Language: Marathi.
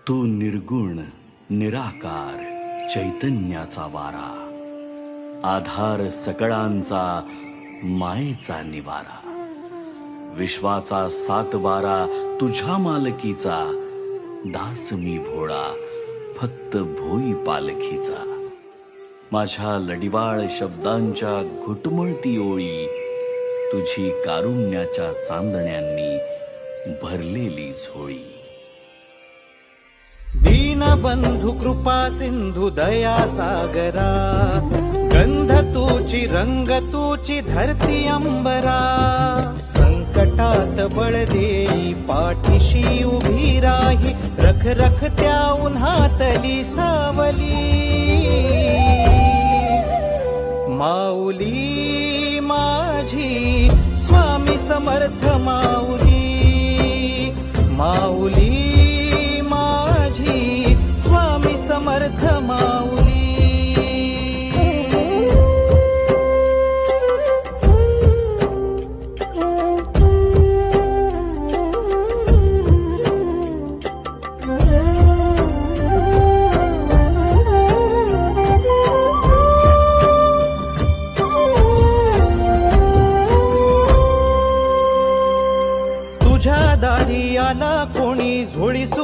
तू निर्गुण निराकार चैतन्याचा वारा, आधार सकळांचा मायेचा निवारा, विश्वाचा सातबारा तुझ्या मालकीचा, दास मी भोळा फक्त भोई पालखीचा. माझ्या लडिवाळ शब्दांच्या घुटमळती ओळी, तुझी कारुण्याच्या चांदण्यांनी भरलेली झोळी. दीनबंधु कृपा सिंधु दया सागरा, गंध तुची रंग तुची धरती अंबरा. संकटात बळ देई पाठीशी उभी राही, रख रख त्या उन्हातली सावली. माऊली माझी स्वामी समर्थ माऊली, माऊली माझी स्वामी समर्थ माऊली. तुझ्या दारी आला कोणी झोळी